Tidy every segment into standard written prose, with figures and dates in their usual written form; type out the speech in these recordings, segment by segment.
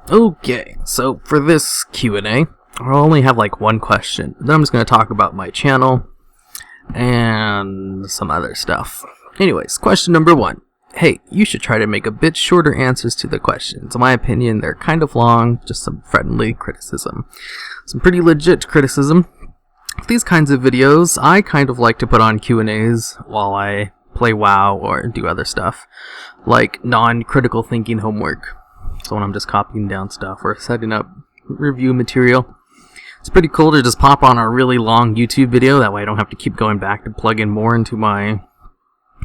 Okay, so for this Q&A, I'll only have like one question. Then I'm just going to talk about my channel and some other stuff. Anyways, question number 1. Hey, you should try to make a bit shorter answers to the questions. In my opinion, they're kind of long, just some friendly criticism. Some pretty legit criticism. For these kinds of videos, I kind of like to put on Q&As while I play WoW or do other stuff, like non-critical thinking homework. So when I'm just copying down stuff or setting up review material. It's pretty cool to just pop on a really long YouTube video, that way I don't have to keep going back to plug in more into my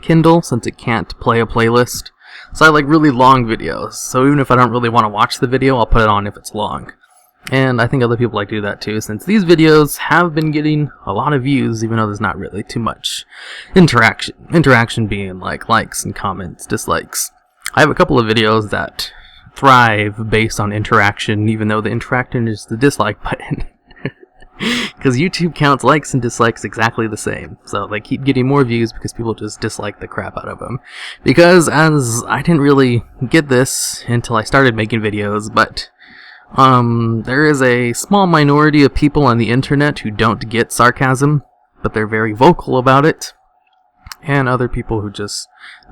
Kindle, since it can't play a playlist. So I like really long videos, so even if I don't really want to watch the video, I'll put it on if it's long. And I think other people like to do that too, since these videos have been getting a lot of views, even though there's not really too much interaction. Interaction being like likes and comments, dislikes. I have a couple of videos that thrive based on interaction, even though the interaction is the dislike button. Because YouTube counts likes and dislikes exactly the same. So they keep getting more views because people just dislike the crap out of them. Because as I didn't really get this until I started making videos, but there is a small minority of people on the internet who don't get sarcasm, but they're very vocal about it. And other people who just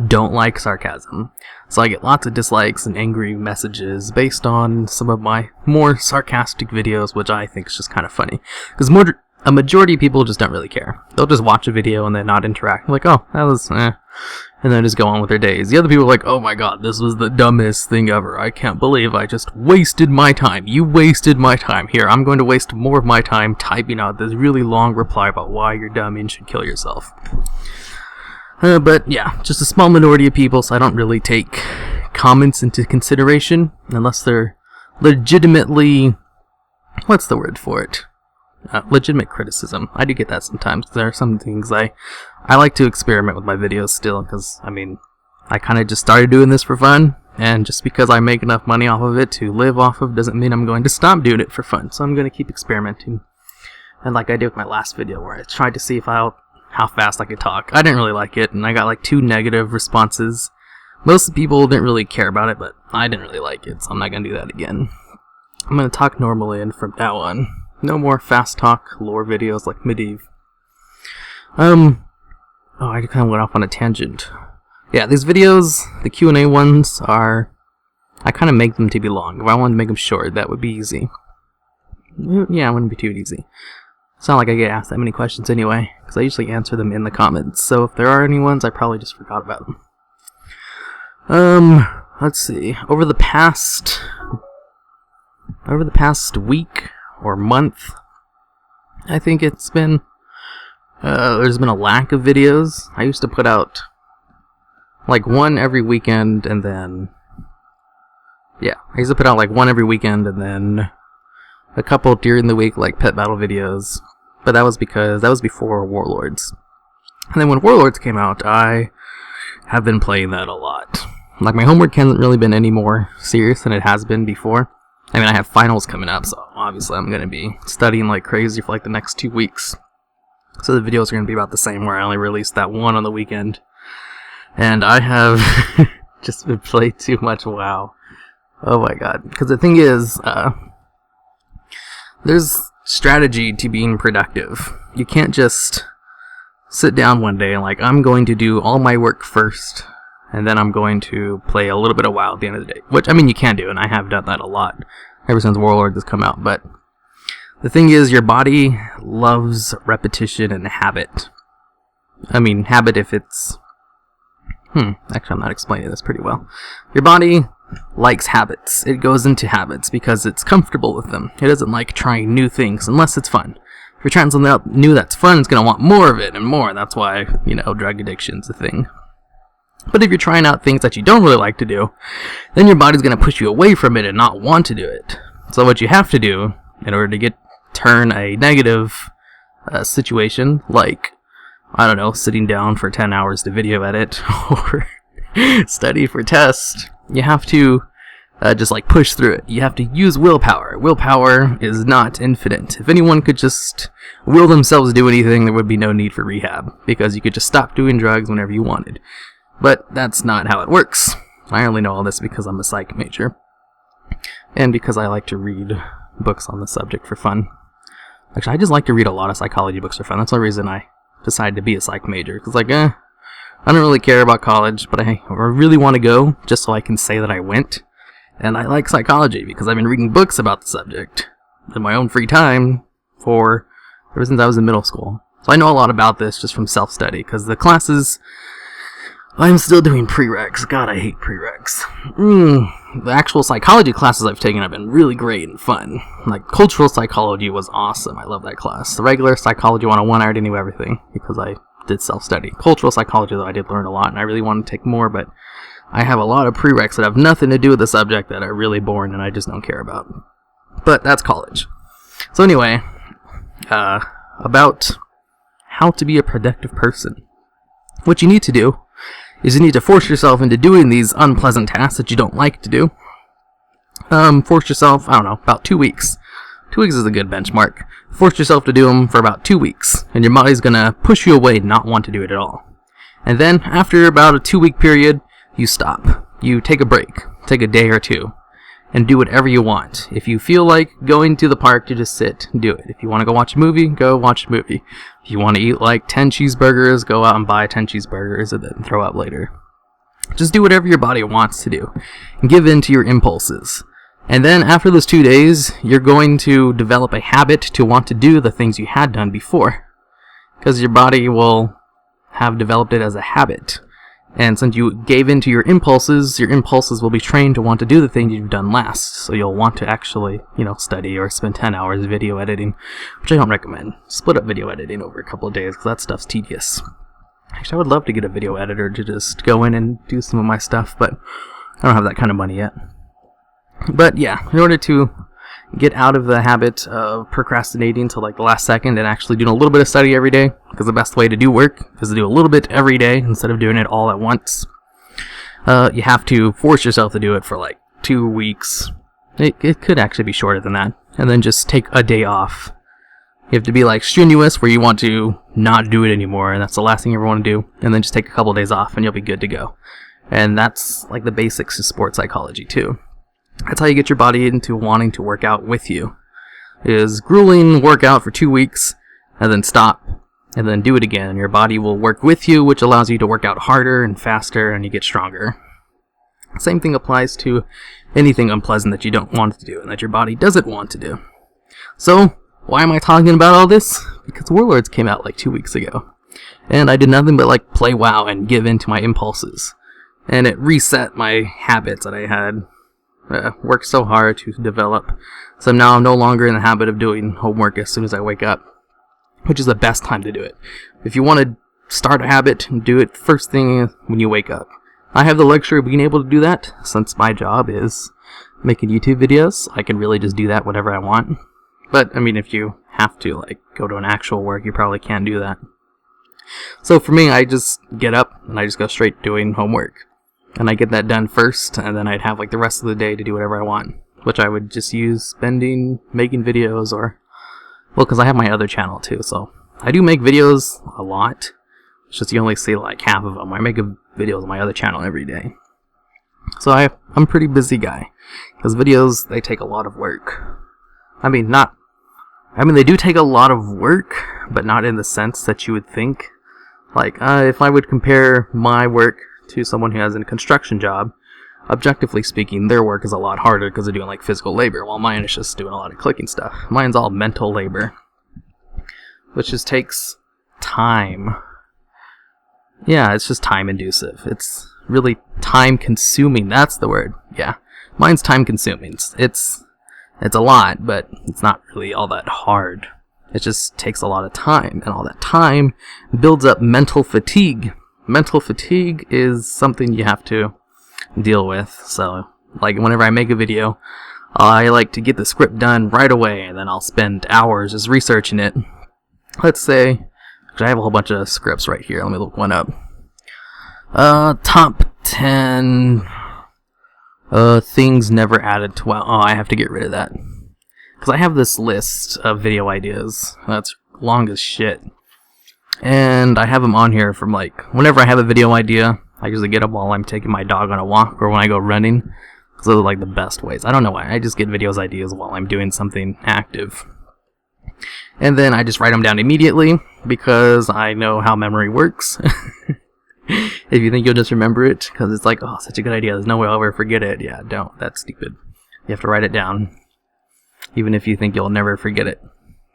don't like sarcasm. So I get lots of dislikes and angry messages based on some of my more sarcastic videos, which I think is just kind of funny. Because a majority of people just don't really care. They'll just watch a video and then not interact. Like, oh, that was eh. And then just go on with their days. The other people are like, oh my god, this was the dumbest thing ever. I can't believe I just wasted my time. You wasted my time. Here, I'm going to waste more of my time typing out this really long reply about why you're dumb and should kill yourself. But yeah, just a small minority of people, so I don't really take comments into consideration unless they're legitimately, what's the word for it? Legitimate criticism. I do get that sometimes. There are some things I like to experiment with my videos still, because, I mean, I kind of just started doing this for fun, and just because I make enough money off of it to live off of doesn't mean I'm going to stop doing it for fun, so I'm going to keep experimenting. And like I did with my last video, where I tried to see how fast I could talk. I didn't really like it, and I got like 2 negative responses. Most people didn't really care about it, but I didn't really like it, so I'm not going to do that again. I'm going to talk normally, and from now on, no more fast talk lore videos like Medivh. Oh, I kind of went off on a tangent. Yeah, these videos, the Q&A ones, I kind of make them to be long. If I wanted to make them short, that would be easy. Yeah, it wouldn't be too easy. It's not like I get asked that many questions anyway, because I usually answer them in the comments, so if there are any ones, I probably just forgot about them. Let's see, over the past week or month, I think it's been, there's been a lack of videos. I used to put out like one every weekend, and then, yeah, I used to put out like one every weekend, and then a couple during the week, like pet battle videos, but that was before Warlords. And then when Warlords came out, I have been playing that a lot. Like, my homework hasn't really been any more serious than it has been before. I mean, I have finals coming up, so obviously I'm going to be studying like crazy for like the next 2 weeks. So the videos are going to be about the same, where I only released that one on the weekend. And I have just been playing too much WoW. Oh my god. Because the thing is, there's strategy to being productive. You can't just sit down one day and like, I'm going to do all my work first, and then I'm going to play a little bit of WoW at the end of the day. Which, I mean, you can do, and I have done that a lot ever since Warlords has come out. But the thing is, your body loves repetition and habit. I mean, habit if it's... actually, I'm not explaining this pretty well. Your body likes habits. It goes into habits because it's comfortable with them. It doesn't like trying new things unless it's fun. If you're trying something new that's fun, it's going to want more of it and more. That's why, you know, drug addiction's a thing. But if you're trying out things that you don't really like to do, then your body's going to push you away from it and not want to do it. So what you have to do in order to turn a negative situation, like, I don't know, sitting down for 10 hours to video edit or study for tests, you have to just like push through it. You have to use willpower. Willpower is not infinite. If anyone could just will themselves to do anything, there would be no need for rehab, because you could just stop doing drugs whenever you wanted. But that's not how it works. I only know all this because I'm a psych major. and because I like to read books on the subject for fun. Actually, I just like to read a lot of psychology books for fun. That's the reason I decided to be a psych major. Because, like, I don't really care about college, but I really want to go just so I can say that I went. And I like psychology because I've been reading books about the subject in my own free time ever since I was in middle school. So I know a lot about this just from self-study, because the classes, I'm still doing prereqs. God, I hate prereqs. The actual psychology classes I've taken have been really great and fun. Like, cultural psychology was awesome. I love that class. The regular psychology 101, I already knew everything because I did self-study. Cultural psychology, though, I did learn a lot, and I really want to take more, but I have a lot of prereqs that have nothing to do with the subject that are really boring and I just don't care about. But that's college. So anyway, about how to be a productive person. What you need to do is you need to force yourself into doing these unpleasant tasks that you don't like to do. Force yourself, I don't know, about 2 weeks. 2 weeks is a good benchmark. Force yourself to do them for about 2 weeks, and your body's gonna push you away and not want to do it at all. And then, after about a 2-week period, you stop. You take a break. Take a day or two. And do whatever you want. If you feel like going to the park to just sit, do it. If you want to go watch a movie, go watch a movie. If you want to eat like 10 cheeseburgers, go out and buy 10 cheeseburgers and then throw up later. Just do whatever your body wants to do. And give in to your impulses. And then after those 2 days, you're going to develop a habit to want to do the things you had done before. Because your body will have developed it as a habit. And since you gave in to your impulses will be trained to want to do the things you've done last. So you'll want to actually, study or spend 10 hours video editing, which I don't recommend. Split up video editing over a couple of days, because that stuff's tedious. Actually, I would love to get a video editor to just go in and do some of my stuff, but I don't have that kind of money yet. But yeah, in order to get out of the habit of procrastinating till like the last second and actually doing a little bit of study every day, because the best way to do work is to do a little bit every day instead of doing it all at once. You have to force yourself to do it for like 2 weeks. It could actually be shorter than that. And then just take a day off. You have to be like strenuous where you want to not do it anymore, and that's the last thing you ever want to do. And then just take a couple days off and you'll be good to go. And that's like the basics of sports psychology too. That's how you get your body into wanting to work out with you. Is grueling workout for 2 weeks, and then stop, and then do it again. And your body will work with you, which allows you to work out harder and faster, and you get stronger. Same thing applies to anything unpleasant that you don't want to do, and that your body doesn't want to do. So, why am I talking about all this? Because Warlords came out like 2 weeks ago. And I did nothing but like play WoW and give in to my impulses. And it reset my habits that I had worked so hard to develop. So now I'm no longer in the habit of doing homework as soon as I wake up, which is the best time to do it. If you want to start a habit, do it first thing when you wake up. I have the luxury of being able to do that since my job is making YouTube videos. I can really just do that whenever I want. But, I mean, if you have to, like, go to an actual work, you probably can't do that. So for me, I just get up and I just go straight doing homework. And I get that done first, and then I'd have like the rest of the day to do whatever I want, which I would just use spending making videos, or, well, because I have my other channel too, so I do make videos a lot. It's just you only see like half of them. I make videos on my other channel every day. So I'm a pretty busy guy, because videos, they take a lot of work. I mean, they do take a lot of work, but not in the sense that you would think. Like, if I would compare my work to someone who has a construction job, objectively speaking, their work is a lot harder because they're doing like physical labor, while mine is just doing a lot of clicking stuff. Mine's all mental labor, which just takes time. Yeah, it's just time inducive. It's really time consuming. That's the word. Yeah, mine's time consuming. It's a lot, but it's not really all that hard. It just takes a lot of time, and all that time builds up mental fatigue. Mental fatigue is something you have to deal with. So, like, whenever I make a video, I like to get the script done right away, and then I'll spend hours just researching it. Let's say, I have a whole bunch of scripts right here. Let me look one up. Top 10 things never added to WoW. Oh, I have to get rid of that. Because I have this list of video ideas that's long as shit. And I have them on here from, like, whenever I have a video idea, I usually get up while I'm taking my dog on a walk or when I go running. because those are like the best ways. I don't know why. I just get videos ideas while I'm doing something active. And then I just write them down immediately because I know how memory works. If you think you'll just remember it, because it's like, oh, such a good idea, there's no way I'll ever forget it. Yeah, don't. That's stupid. You have to write it down, even if you think you'll never forget it.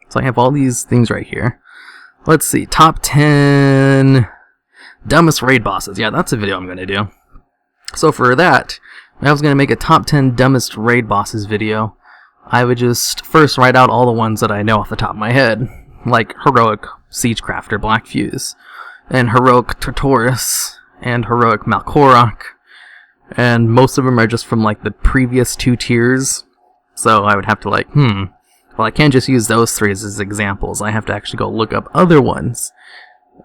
So I have all these things right here. Let's see, top 10 dumbest raid bosses. Yeah, that's a video I'm going to do. So for that, if I was going to make a top 10 dumbest raid bosses video, I would just first write out all the ones that I know off the top of my head, like Heroic Siegecrafter Black Fuse, and Heroic Tortoris, and Heroic Malkorok, and most of them are just from like the previous 2 tiers, so I would have to like, well, I can't just use those 3 as examples. I have to actually go look up other ones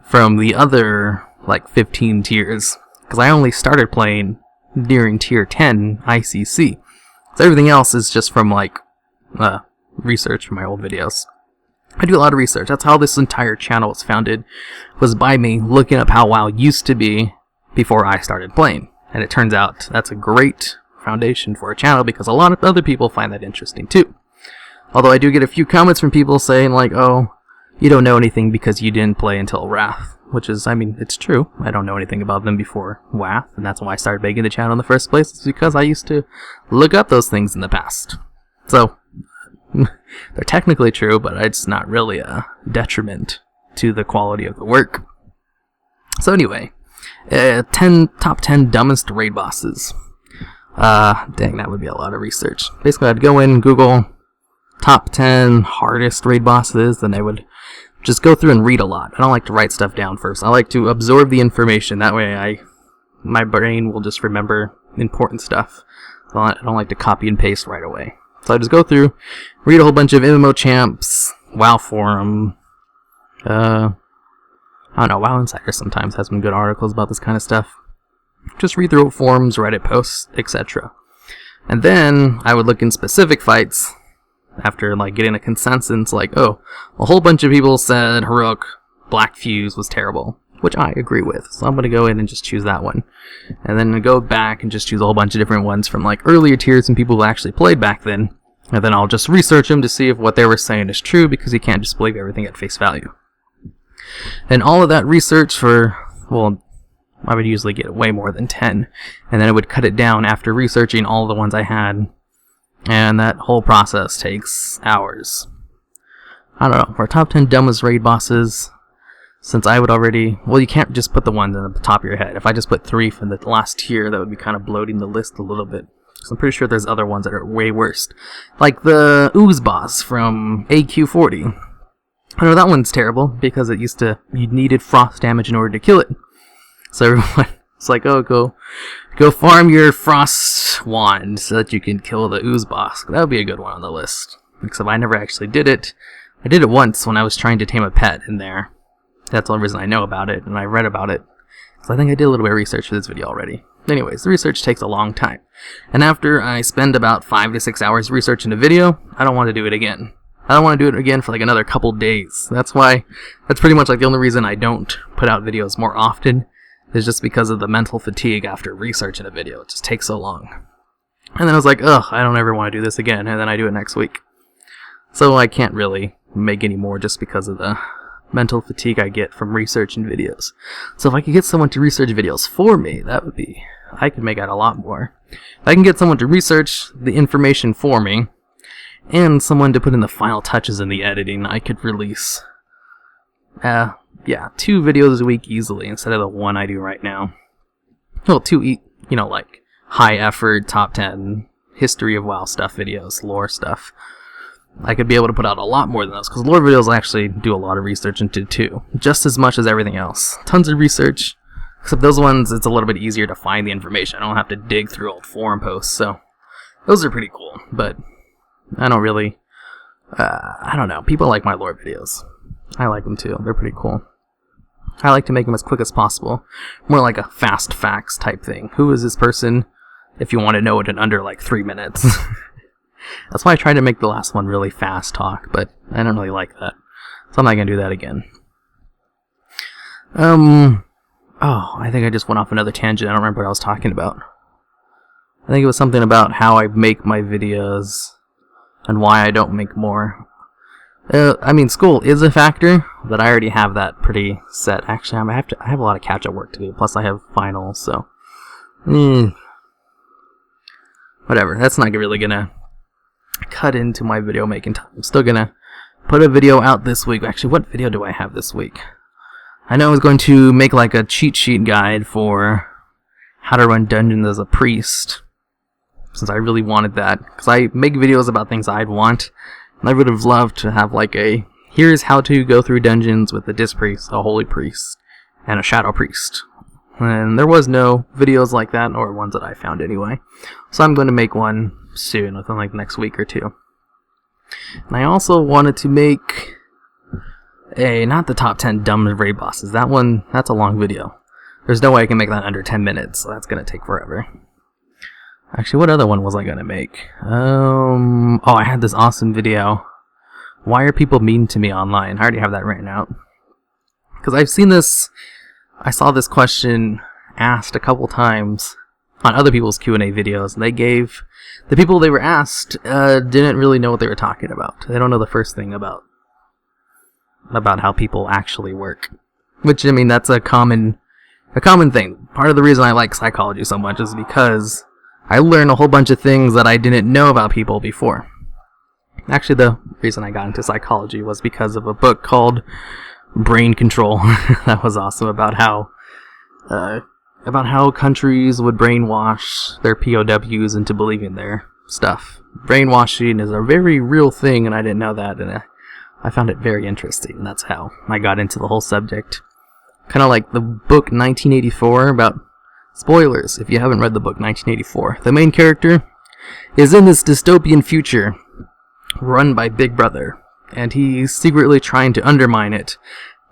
from the other like 15 tiers, because I only started playing during tier 10 ICC, so everything else is just from like research from my old videos. I do a lot of research. That's how this entire channel was founded, was by me looking up how WoW used to be before I started playing. And it turns out that's a great foundation for a channel because a lot of other people find that interesting too. Although I do get a few comments from people saying like, oh, you don't know anything because you didn't play until Wrath. Which is, I mean, it's true. I don't know anything about them before Wrath, and that's why I started making the channel in the first place. It's because I used to look up those things in the past. So, they're technically true, but it's not really a detriment to the quality of the work. So anyway, top 10 dumbest raid bosses. Dang, that would be a lot of research. Basically, I'd go in and Google top 10 hardest raid bosses, and I would just go through and read a lot. I don't like to write stuff down first. I like to absorb the information. That way my brain will just remember important stuff. So I don't like to copy and paste right away. So I just go through, read a whole bunch of MMO champs, WoW forum, I don't know, WoW Insider sometimes has some good articles about this kind of stuff. Just read through forums, Reddit posts, etc. And then I would look in specific fights after like getting a consensus, like, oh, a whole bunch of people said Heroic Black Fuse was terrible, which I agree with. So I'm going to go in and just choose that one. And then go back and just choose a whole bunch of different ones from like earlier tiers and people who actually played back then. And then I'll just research them to see if what they were saying is true, because you can't just believe everything at face value. And all of that research for, well, I would usually get way more than 10. And then I would cut it down after researching all the ones I had. And that whole process takes hours. I don't know, for top 10 dumbest raid bosses, since I would already, well, you can't just put the ones at the top of your head. If I just put 3 from the last tier, that would be kind of bloating the list a little bit. So I'm pretty sure there's other ones that are way worse. Like the Ooze boss from AQ40. I know that one's terrible, because it used to, you needed frost damage in order to kill it. So everyone, it's like, oh, go farm your frost wand so that you can kill the Ooze boss. That would be a good one on the list. Except I never actually did it. I did it once when I was trying to tame a pet in there. That's the only reason I know about it, and I read about it. So I think I did a little bit of research for this video already. Anyways, the research takes a long time. And after I spend about 5 to 6 hours researching a video, I don't want to do it again. I don't want to do it again for like another couple days. That's pretty much like the only reason I don't put out videos more often, is just because of the mental fatigue after researching a video. It just takes so long. And then I was like, ugh, I don't ever want to do this again, and then I do it next week. So I can't really make any more just because of the mental fatigue I get from researching videos. So if I could get someone to research videos for me, that would be, I could make out a lot more. If I can get someone to research the information for me, and someone to put in the final touches in the editing, I could release, 2 videos a week easily instead of the one I do right now. Well, 2, like high effort, top 10, history of WoW stuff videos, lore stuff. I could be able to put out a lot more than those, because lore videos I actually do a lot of research into too, just as much as everything else. Tons of research, except those ones, it's a little bit easier to find the information. I don't have to dig through old forum posts, so those are pretty cool, but I don't really, I don't know, people like my lore videos. I like them too, they're pretty cool. I like to make them as quick as possible, more like a fast facts type thing. Who is this person, if you want to know it in under like 3 minutes. That's why I tried to make the last one really fast talk, but I don't really like that. So I'm not going to do that again. I think I just went off another tangent. I don't remember what I was talking about. I think it was something about how I make my videos and why I don't make more. I mean, school is a factor, but I already have that pretty set. Actually, I have a lot of catch-up work to do. Plus, I have finals, so whatever. That's not really gonna cut into my video making time. I'm still gonna put a video out this week. Actually, what video do I have this week? I know I was going to make like a cheat sheet guide for how to run dungeons as a priest, since I really wanted that, because I make videos about things I'd want. And I would have loved to have like a, here's how to go through dungeons with a disc priest, a holy priest, and a shadow priest. And there was no videos like that, or ones that I found anyway. So I'm going to make one soon, within like the next week or two. And I also wanted to make not the top 10 dumb raid bosses. That's a long video. There's no way I can make that under 10 minutes, so that's going to take forever. Actually, what other one was I going to make? Oh, I had this awesome video. Why are people mean to me online? I already have that written out. Because I've seen this, I saw this question asked a couple times on other people's Q&A videos, and the people they were asked didn't really know what they were talking about. They don't know the first thing about how people actually work. Which, I mean, that's a common thing. Part of the reason I like psychology so much is because I learned a whole bunch of things that I didn't know about people before. Actually, the reason I got into psychology was because of a book called Brain Control. That was awesome, about how countries would brainwash their POWs into believing their stuff. Brainwashing is a very real thing, and I didn't know that, and I found it very interesting, and that's how I got into the whole subject. Kind of like the book 1984 about... Spoilers, if you haven't read the book 1984. The main character is in this dystopian future run by Big Brother, and he's secretly trying to undermine it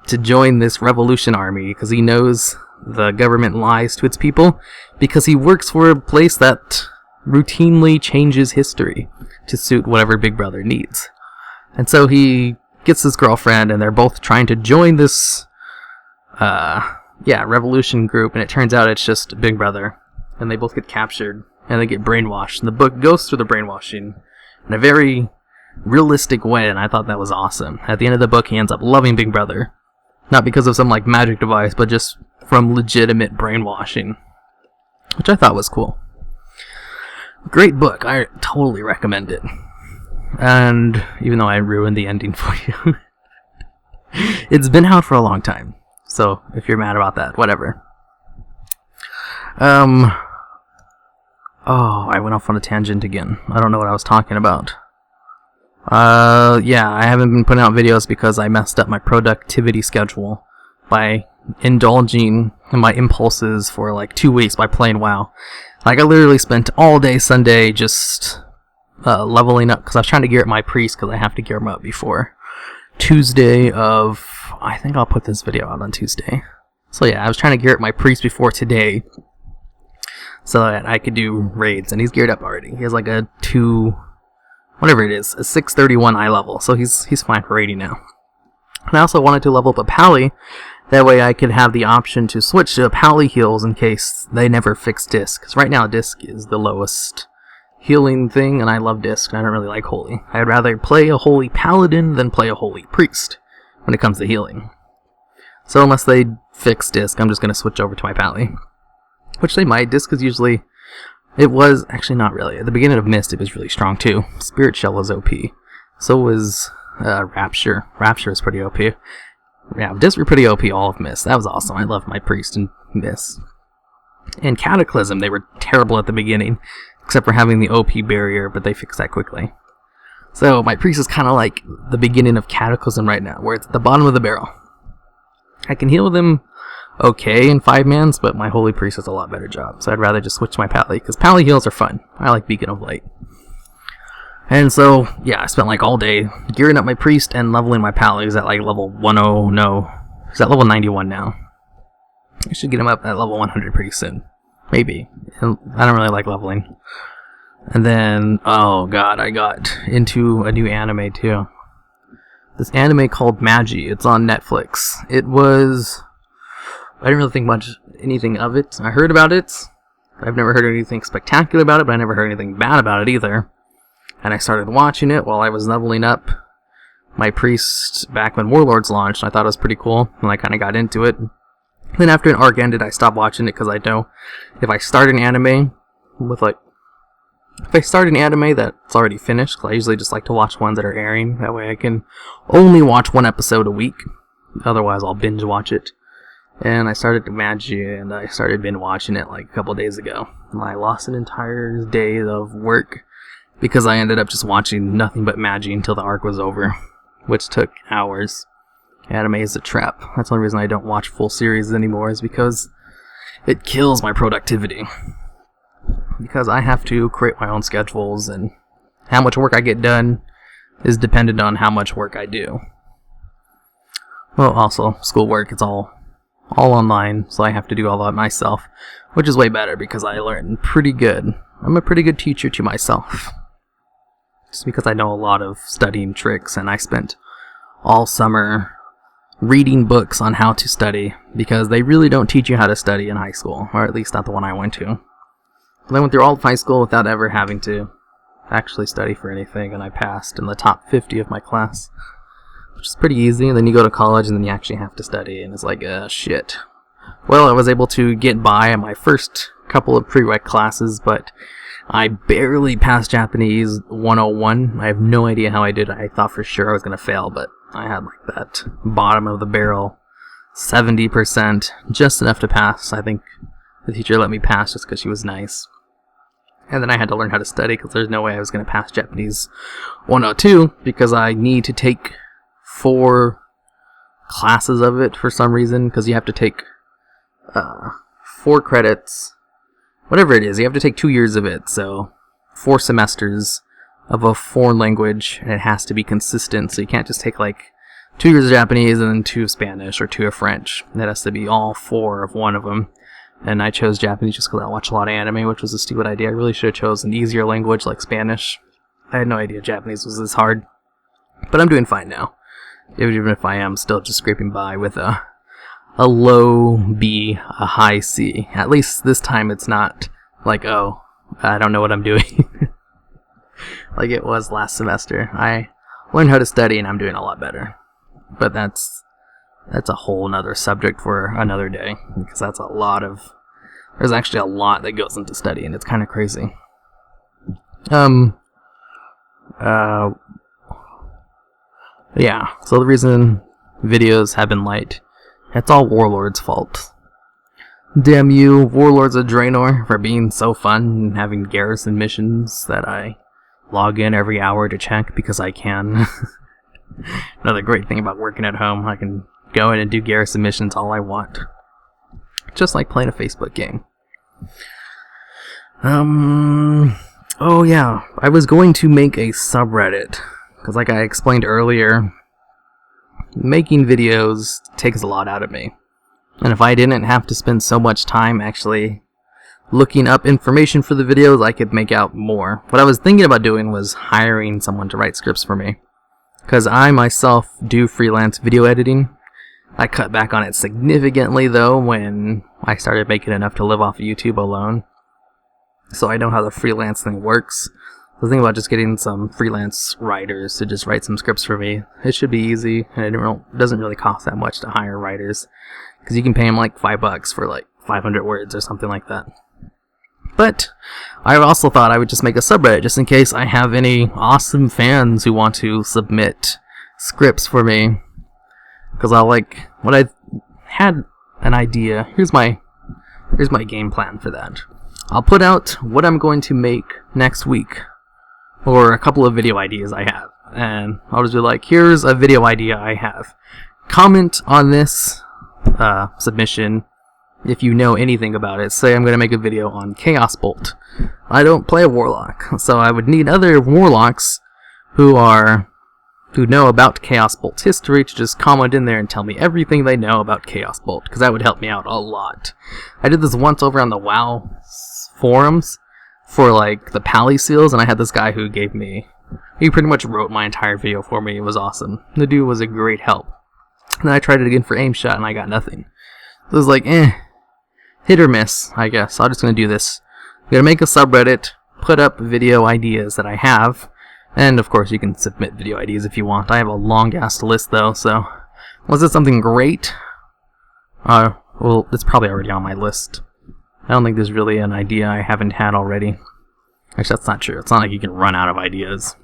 to join this revolution army because he knows the government lies to its people, because he works for a place that routinely changes history to suit whatever Big Brother needs. And so he gets his girlfriend, and they're both trying to join this revolution group, and it turns out it's just Big Brother, and they both get captured, and they get brainwashed, and the book goes through the brainwashing in a very realistic way, and I thought that was awesome. At the end of the book, he ends up loving Big Brother, not because of some like magic device, but just from legitimate brainwashing, which I thought was cool. Great book. I totally recommend it. And even though I ruined the ending for you, it's been out for a long time. So, if you're mad about that, whatever. I went off on a tangent again. I don't know what I was talking about. I haven't been putting out videos because I messed up my productivity schedule by indulging in my impulses for like 2 weeks by playing WoW. Like, I literally spent all day Sunday just leveling up, because I was trying to gear up my priest, because I have to gear him up before Tuesday of... I think I'll put this video out on Tuesday. So yeah, I was trying to gear up my priest before today, so that I could do raids, and he's geared up already. He has like a 631 eye level, so he's fine for raiding now. And I also wanted to level up a pally, that way I could have the option to switch to pally heals in case they never fix disc, because right now disc is the lowest healing thing, and I love disc, and I don't really like holy. I'd rather play a holy paladin than play a holy priest when it comes to healing. So unless they fix disc, I'm just going to switch over to my pally. Which they might. Disc is usually... It was... Actually, not really. At the beginning of Mist, it was really strong too. Spirit Shell was OP. So was Rapture. Rapture is pretty OP. Yeah, disc were pretty OP all of Mist. That was awesome. I loved my priest in Mist. In Cataclysm, they were terrible at the beginning, except for having the OP barrier, but they fixed that quickly. So my priest is kind of like the beginning of Cataclysm right now, where it's at the bottom of the barrel. I can heal them okay in 5-mans, but my holy priest does a lot better job, so I'd rather just switch to my pally, because pally heals are fun. I like Beacon of Light. And so, yeah, I spent like all day gearing up my priest and leveling my pally. He's at like level 10, no, he's at level 91 now. I should get him up at level 100 pretty soon. Maybe. I don't really like leveling. And then, oh god, I got into a new anime too. This anime called Magi. It's on Netflix. It was... I didn't really think much anything of it. I heard about it. I've never heard anything spectacular about it, but I never heard anything bad about it either. And I started watching it while I was leveling up my priest back when Warlords launched. I thought it was pretty cool, and I kind of got into it. Then after an arc ended, I stopped watching it because I know if I start an anime that's already finished, because I usually just like to watch ones that are airing. That way I can only watch one episode a week. Otherwise, I'll binge watch it. And I started to Magi, and I started binge watching it like a couple days ago. And I lost an entire day of work because I ended up just watching nothing but Magi until the arc was over, which took hours. Anime is a trap. That's the only reason I don't watch full series anymore, is because it kills my productivity. Because I have to create my own schedules, and how much work I get done is dependent on how much work I do. Well, also, schoolwork, it's all online, so I have to do all that myself, which is way better because I learn pretty good. I'm a pretty good teacher to myself. Just because I know a lot of studying tricks, and I spent all summer reading books on how to study, because they really don't teach you how to study in high school, or at least not the one I went to. I went through all of high school without ever having to actually study for anything, and I passed in the top 50 of my class, which is pretty easy. And then you go to college, and then you actually have to study, and it's like, shit. Well, I was able to get by in my first couple of prereq classes, but I barely passed Japanese 101. I have no idea how I did it. I thought for sure I was going to fail, but I had like that bottom of the barrel 70%, just enough to pass. I think the teacher let me pass just because she was nice. And then I had to learn how to study, because there's no way I was going to pass Japanese 102, because I need to take 4 classes of it for some reason, because you have to take 4 credits, whatever it is. You have to take 2 years of it, so 4 semesters of a foreign language, and it has to be consistent, so you can't just take like 2 years of Japanese and then 2 of Spanish or 2 of French. That has to be all 4 of one of them. And I chose Japanese just because I watch a lot of anime, which was a stupid idea. I really should have chosen an easier language like Spanish. I had no idea Japanese was this hard. But I'm doing fine now. Even if I am still just scraping by with a low B, a high C. At least this time it's not like, oh, I don't know what I'm doing. Like it was last semester. I learned how to study, and I'm doing a lot better. But that's a whole nother subject for another day, because there's actually a lot that goes into studying. It's kind of crazy. Yeah, so the reason videos have been light, it's all Warlord's fault. Damn you, Warlords of Draenor, for being so fun and having garrison missions that I log in every hour to check because I can. Another great thing about working at home, I can go in and do garrison missions all I want. Just like playing a Facebook game. Oh yeah, I was going to make a subreddit, because like I explained earlier, making videos takes a lot out of me. And if I didn't have to spend so much time actually looking up information for the videos, I could make out more. What I was thinking about doing was hiring someone to write scripts for me, because I myself do freelance video editing. I cut back on it significantly though when I started making enough to live off of YouTube alone. So I know how the freelance thing works. I was thinking about just getting some freelance writers to just write some scripts for me. It should be easy, and it doesn't really cost that much to hire writers, because you can pay them like $5 for like 500 words or something like that. But I also thought I would just make a subreddit just in case I have any awesome fans who want to submit scripts for me. Because when I had an idea, here's my game plan for that. I'll put out what I'm going to make next week, or a couple of video ideas I have, and I'll just be like, here's a video idea I have. Comment on this submission if you know anything about it. Say I'm going to make a video on Chaos Bolt. I don't play a Warlock, so I would need other Warlocks who know about Chaos Bolt's history to just comment in there and tell me everything they know about Chaos Bolt, because that would help me out a lot. I did this once over on the WoW forums for like the Pally Seals, and I had this guy who he pretty much wrote my entire video for me. It was awesome. The dude was a great help. And then I tried it again for Aim Shot, and I got nothing. So it was like, hit or miss, I guess. I'm just going to do this I'm gonna make a subreddit, put up video ideas that I have, and of course you can submit video ideas if you want. I have a long-ass list though, so unless it's something great, well, it's probably already on my list. I don't think there's really an idea I haven't had already. Actually, that's not true. It's not like you can run out of ideas.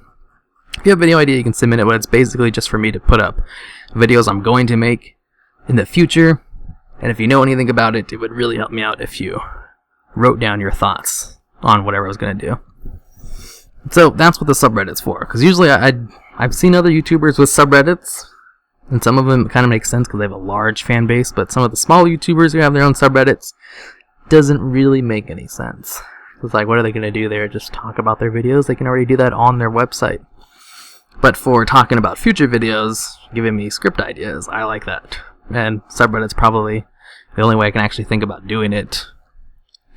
If you have a video idea, you can submit it, but it's basically just for me to put up videos I'm going to make in the future. And if you know anything about it, it would really help me out if you wrote down your thoughts on whatever I was going to do. So that's what the subreddit's for. Because usually I've seen other YouTubers with subreddits, and some of them kind of make sense because they have a large fan base, but some of the small YouTubers who have their own subreddits doesn't really make any sense. It's like, what are they going to do there? Just talk about their videos? They can already do that on their website. But for talking about future videos, giving me script ideas, I like that. And subreddit's probably the only way I can actually think about doing it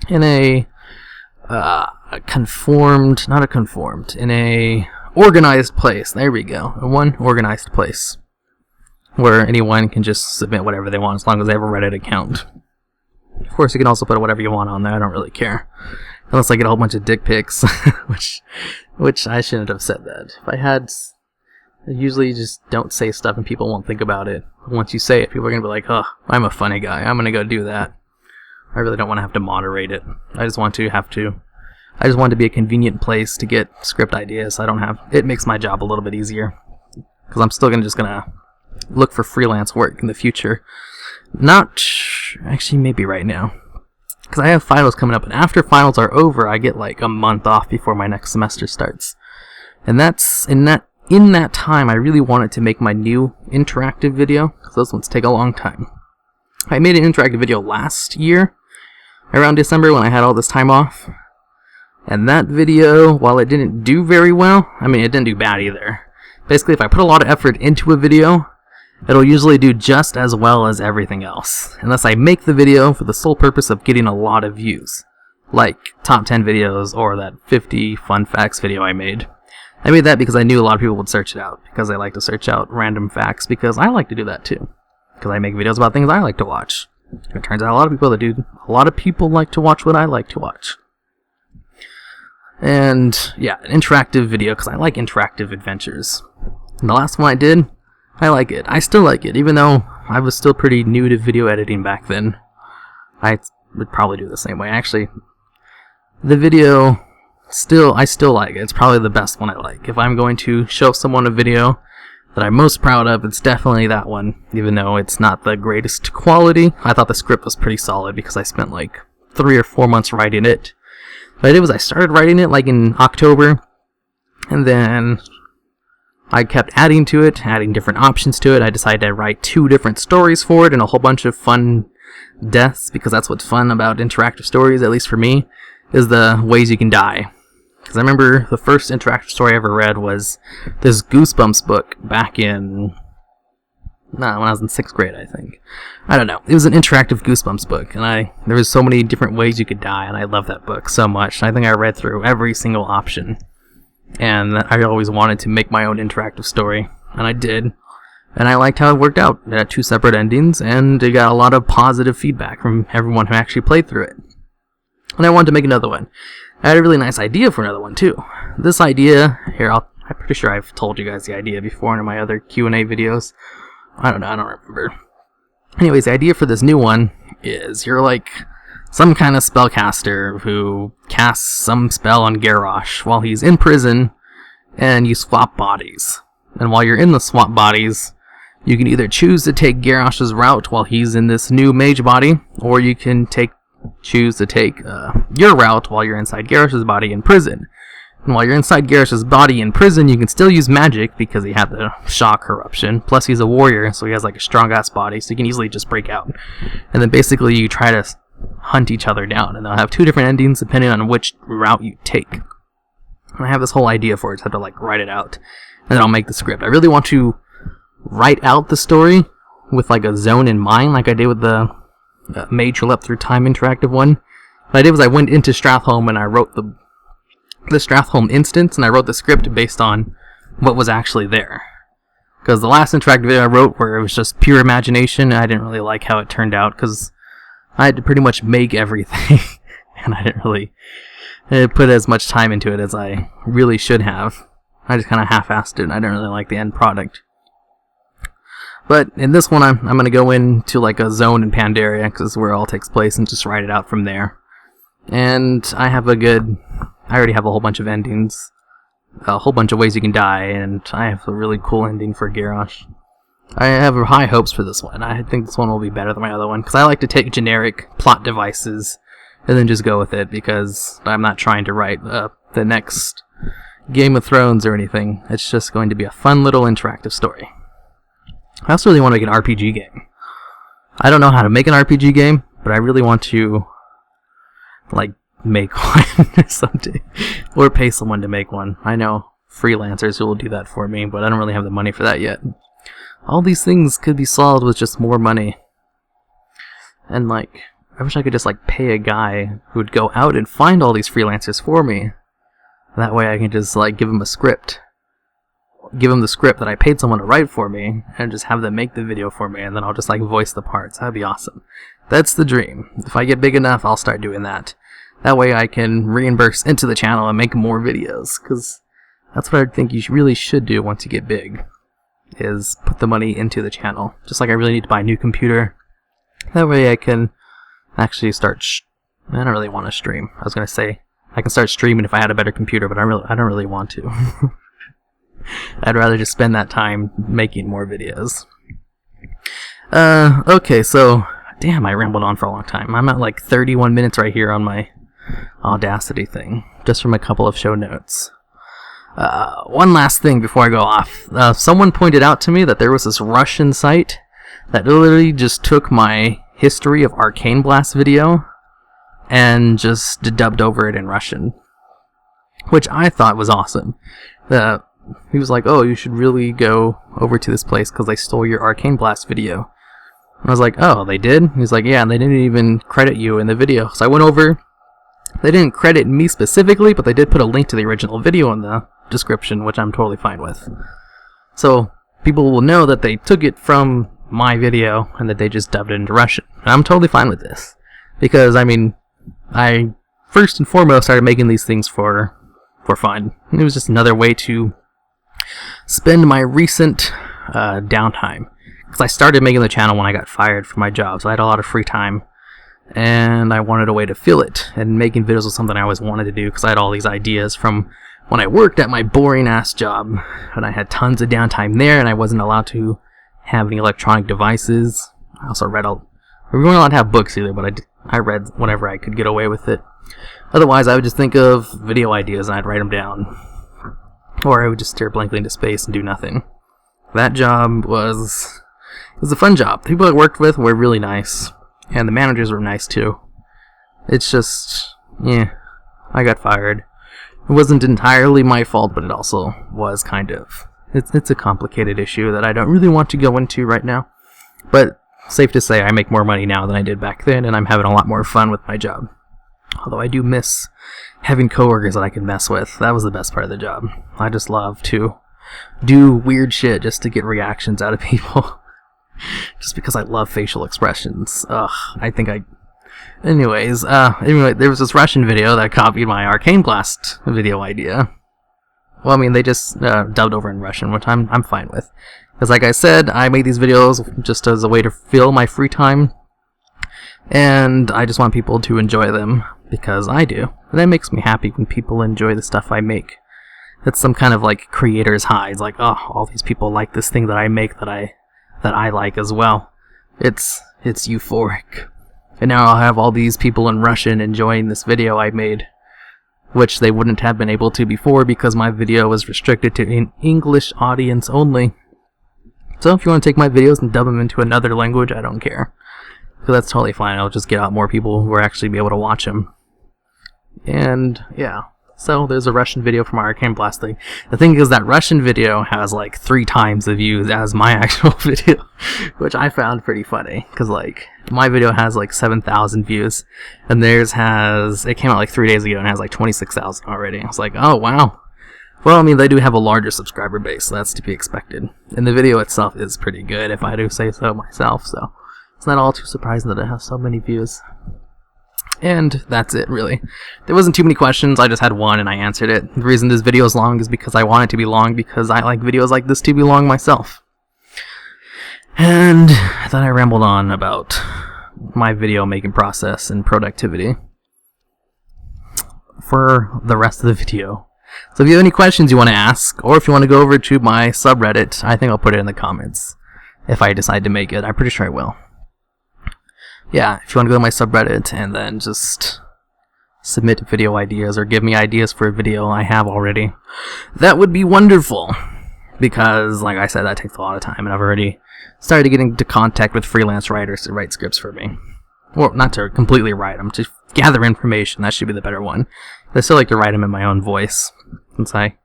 in a in a organized place. There we go. One organized place where anyone can just submit whatever they want as long as they have a Reddit account. Of course, you can also put whatever you want on there. I don't really care. Unless I get a whole bunch of dick pics, which I shouldn't have said that. If I had, I usually just don't say stuff and people won't think about it. Once you say it, people are going to be like, oh, I'm a funny guy. I'm going to go do that. I really don't want to have to moderate it. I just want to be a convenient place to get script ideas. It makes my job a little bit easier. Because I'm still just going to look for freelance work in the future. Actually, maybe right now. Because I have finals coming up, and after finals are over, I get like a month off before my next semester starts. And in that time, I really wanted to make my new interactive video, because those ones take a long time. I made an interactive video last year, around December, when I had all this time off. And that video, while it didn't do very well, I mean, it didn't do bad either. Basically, if I put a lot of effort into a video, it'll usually do just as well as everything else, unless I make the video for the sole purpose of getting a lot of views, like top 10 videos or that 50 fun facts video I made. I made that because I knew a lot of people would search it out, because I like to search out random facts, because I like to do that too, because I make videos about things I like to watch. It turns out a lot of people like to watch what I like to watch. And yeah, an interactive video, because I like interactive adventures. And the last one I did, I like it. I still like it, even though I was still pretty new to video editing back then. I would probably do the same way. Actually, the video, I still like it. It's probably the best one I like. If I'm going to show someone a video that I'm most proud of, it's definitely that one, even though it's not the greatest quality. I thought the script was pretty solid because I spent like 3 or 4 months writing it. What I did was I started writing it like in October, and then I kept adding to it, adding different options to it. I decided to write 2 different stories for it and a whole bunch of fun deaths, because that's what's fun about interactive stories, at least for me, is the ways you can die. Because I remember the first interactive story I ever read was this Goosebumps book back when I was in 6th grade, I think. I don't know. It was an interactive Goosebumps book, and there was so many different ways you could die, and I love that book so much. I think I read through every single option. And I always wanted to make my own interactive story, and I did. And I liked how it worked out. It had 2 separate endings, and it got a lot of positive feedback from everyone who actually played through it. And I wanted to make another one. I had a really nice idea for another one, too. This idea, I'm pretty sure I've told you guys the idea before in my other Q&A videos. I don't know, I don't remember. Anyways, the idea for this new one is you're like some kind of spellcaster who casts some spell on Garrosh while he's in prison, and you swap bodies. And while you're in the swap bodies, you can either choose to take Garrosh's route while he's in this new mage body, or you can choose to take your route while you're inside Garrosh's body in prison. And while you're inside Garrosh's body in prison, you can still use magic because he had the shock corruption. Plus, he's a warrior, so he has like a strong-ass body, so you can easily just break out. And then basically you try to hunt each other down, and they'll have 2 different endings depending on which route you take. And I have this whole idea for it, so I have to like write it out, and then I'll make the script. I really want to write out the story with like a zone in mind, like I did with the Mage Who Leapt Through Time interactive one. What I did was I went into Strathholm and I wrote the Strathholm instance, and I wrote the script based on what was actually there. Because the last interactive video I wrote, where it was just pure imagination, I didn't really like how it turned out, because I had to pretty much make everything, and I didn't really didn't put as much time into it as I really should have. I just kind of half-assed it, and I didn't really like the end product. But in this one, I'm going to go into like a zone in Pandaria, because this is where it all takes place, and just write it out from there. And I already have a whole bunch of endings, a whole bunch of ways you can die, and I have a really cool ending for Garrosh. I have high hopes for this one. I think this one will be better than my other one, because I like to take generic plot devices and then just go with it, because I'm not trying to write the next Game of Thrones or anything. It's just going to be a fun little interactive story. I also really want to make an RPG game. I don't know how to make an RPG game, but I really want to, like, make one someday. Or pay someone to make one. I know freelancers who will do that for me, but I don't really have the money for that yet. All these things could be solved with just more money. And, like, I wish I could just, like, pay a guy who would go out and find all these freelancers for me. That way I can just, like, give him a script. Give them the script that I paid someone to write for me, and just have them make the video for me, and then I'll just like voice the parts. That'd be awesome. That's the dream. If I get big enough, I'll start doing that. That way I can reimburse into the channel and make more videos, because that's what I think you really should do once you get big, is put the money into the channel. Just like I really need to buy a new computer. That way I can actually start I don't really want to stream. I was going to say I can start streaming if I had a better computer, but I don't really want to. I'd rather just spend that time making more videos. Okay, so, damn, I rambled on for a long time. I'm at like 31 minutes right here on my Audacity thing, just from a couple of show notes. One last thing before I go off. Someone pointed out to me that there was this Russian site that literally just took my history of Arcane Blast video and just dubbed over it in Russian, which I thought was awesome. He was like, oh, you should really go over to this place because they stole your Arcane Blast video. And I was like, oh, they did? He's like, yeah, and they didn't even credit you in the video. So I went over. They didn't credit me specifically, but they did put a link to the original video in the description, which I'm totally fine with. So people will know that they took it from my video and that they just dubbed it into Russian. And I'm totally fine with this. Because, I mean, I first and foremost started making these things for fun. It was just another way to spend my recent downtime, because I started making the channel when I got fired from my job, so I had a lot of free time, and I wanted a way to fill it, and making videos was something I always wanted to do, because I had all these ideas from when I worked at my boring ass job, and I had tons of downtime there, and I wasn't allowed to have any electronic devices. I also read we weren't allowed to have books either, but I read whenever I could get away with it. Otherwise, I would just think of video ideas and I'd write them down. Or I would just stare blankly into space and do nothing. That job was a fun job. The people I worked with were really nice. And the managers were nice too. It's just, yeah, I got fired. It wasn't entirely my fault, but it also was kind of. It's a complicated issue that I don't really want to go into right now. But safe to say I make more money now than I did back then, and I'm having a lot more fun with my job. Although I do miss having coworkers that I can mess with. That was the best part of the job. I just love to do weird shit just to get reactions out of people. Just because I love facial expressions. Anyways, there was this Russian video that copied my Arcane Blast video idea. Well, I mean, they just dubbed over in Russian, which I'm fine with. Because like I said, I made these videos just as a way to fill my free time. And I just want people to enjoy them, because I do. And that makes me happy when people enjoy the stuff I make. It's some kind of like creator's high. It's like, oh, all these people like this thing that I make that I like as well. It's euphoric. And now I'll have all these people in Russian enjoying this video I made, which they wouldn't have been able to before because my video was restricted to an English audience only. So if you want to take my videos and dub them into another language, I don't care. So that's totally fine. I'll just get out more people who will actually be able to watch them. And yeah, so there's a Russian video from our Arcane Blast thing. The thing is that Russian video has like 3 times the views as my actual video, which I found pretty funny. Because like my video has like 7,000 views, and theirs it came out like 3 days ago and has like 26,000 already. I was like, oh wow. Well, I mean, they do have a larger subscriber base, so that's to be expected. And the video itself is pretty good, if I do say so myself, so it's not all too surprising that it has so many views. And that's it, really. There wasn't too many questions, I just had one and I answered it. The reason this video is long is because I want it to be long, because I like videos like this to be long myself. And I thought I rambled on about my video making process and productivity for the rest of the video. So if you have any questions you want to ask, or if you want to go over to my subreddit, I think I'll put it in the comments if I decide to make it. I'm pretty sure I will. Yeah, if you want to go to my subreddit and then just submit video ideas or give me ideas for a video I have already, that would be wonderful. Because, like I said, that takes a lot of time, and I've already started getting into contact with freelance writers to write scripts for me. Well, not to completely write them, to gather information. That should be the better one. I still like to write them in my own voice, since I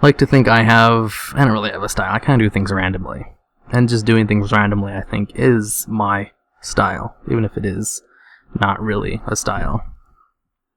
like to think I don't really have a style. I kind of do things randomly. And just doing things randomly, I think, is my style, even if it is not really a style.